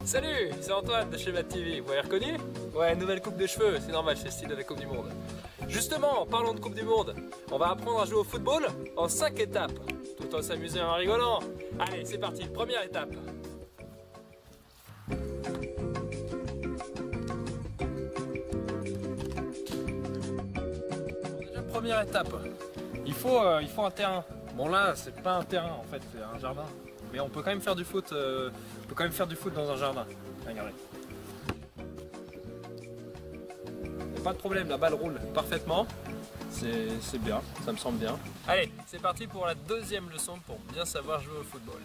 Salut, c'est Antoine de chez Mad TV, vous m'avez reconnu? Ouais, nouvelle coupe de cheveux, c'est normal, c'est le style de la Coupe du Monde. Justement, parlons de Coupe du Monde, on va apprendre à jouer au football en 5 étapes, tout en s'amusant et en rigolant. Allez, c'est parti, première étape. Déjà, première étape, il faut un terrain. Bon là, c'est pas un terrain en fait, c'est un jardin. Mais on peut quand même faire du foot, dans un jardin. Regardez. Y a pas de problème, la balle roule parfaitement. C'est bien, ça me semble bien. Allez, c'est parti pour la deuxième leçon pour bien savoir jouer au football.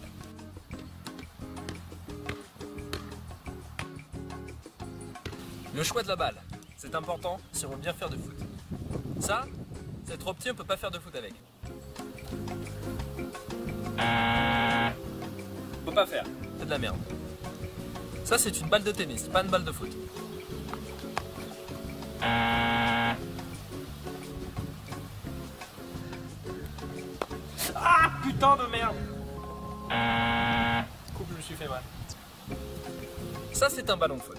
Le choix de la balle, c'est important si on veut bien faire du foot. Ça, c'est trop petit, on peut pas faire de foot avec. On peut pas faire, c'est de la merde. Ça c'est une balle de tennis, pas une balle de foot. Ah putain de merde. Coupe, je me suis fait mal. Ça c'est un ballon de foot.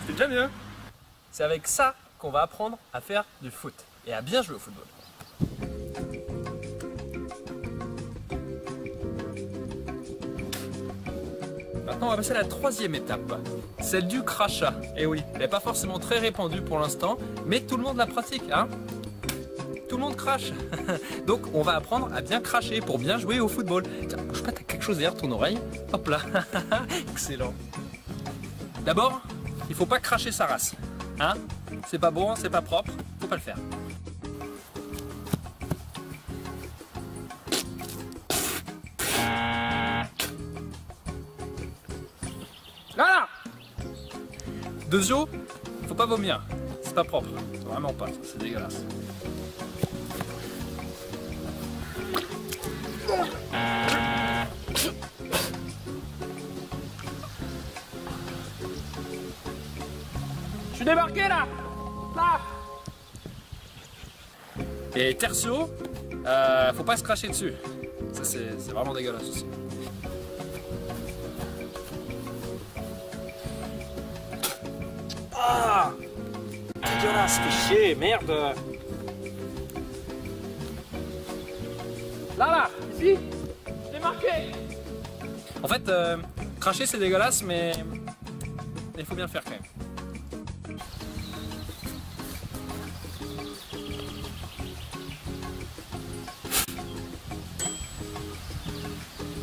C'est déjà mieux. C'est avec ça qu'on va apprendre à faire du foot et à bien jouer au football. Maintenant, on va passer à la troisième étape, celle du crachat. Et oui, elle n'est pas forcément très répandue pour l'instant, mais tout le monde la pratique, hein. Tout le monde crache. Donc, on va apprendre à bien cracher pour bien jouer au football. Tiens, bouge pas, t'as quelque chose derrière ton oreille. Hop là. Excellent. D'abord, il faut pas cracher sa race. Hein? C'est pas bon, c'est pas propre, faut pas le faire. Voilà. Deuxièmement, faut pas vomir, c'est pas propre, vraiment pas, c'est dégueulasse. Je suis débarqué là. Et tertio, faut pas se cracher dessus. Ça c'est vraiment dégueulasse aussi. Ah, dégueulasse, fais chier, merde. Là, ici, j'ai marqué. En fait, cracher c'est dégueulasse, mais il faut bien le faire quand même.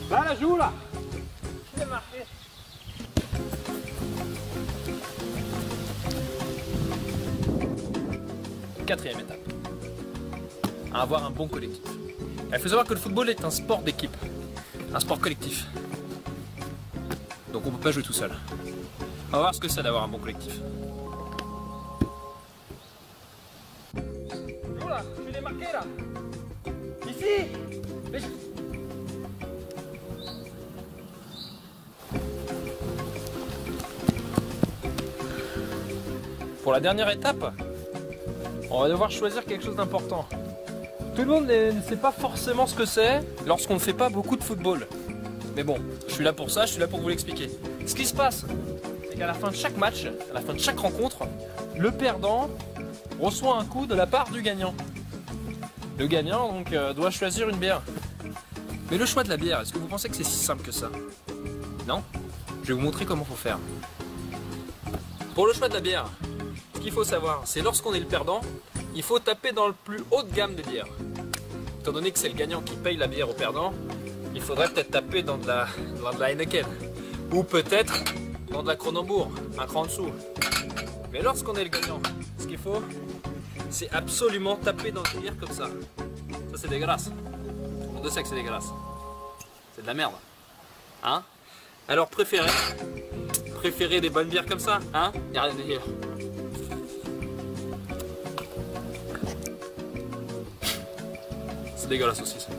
Là, la joue, là. Je l'ai marqué. Quatrième étape. Avoir un bon collectif. Il faut savoir que le football est un sport d'équipe. Un sport collectif. Donc on ne peut pas jouer tout seul. On va voir ce que c'est d'avoir un bon collectif. Là, je l'ai marqué là. Ici. Mais... Pour la dernière étape, on va devoir choisir quelque chose d'important. Tout le monde ne sait pas forcément ce que c'est lorsqu'on ne fait pas beaucoup de football. Mais bon, je suis là pour ça, je suis là pour vous l'expliquer. Ce qui se passe, c'est qu'à la fin de chaque match, à la fin de chaque rencontre, le perdant reçoit un coup de la part du gagnant. Le gagnant donc doit choisir une bière. Mais le choix de la bière, est-ce que vous pensez que c'est si simple que ça? Non? Je vais vous montrer comment il faut faire. Pour le choix de la bière, ce qu'il faut savoir, c'est lorsqu'on est le perdant, il faut taper dans le plus haut de gamme des bières. Étant donné que c'est le gagnant qui paye la bière au perdant, il faudrait peut-être taper dans de la Heineken. Ou peut-être dans de la Kronenbourg, un cran en dessous. Mais lorsqu'on est le gagnant, ce qu'il faut, c'est absolument taper dans une bière comme ça. Ça c'est dégueulasse. Tout le monde sait que c'est dégueulasse. C'est de la merde. Hein? Alors préférez des bonnes bières comme ça, hein? Y'a rien à dire. C'est dégueulasse aussi ça.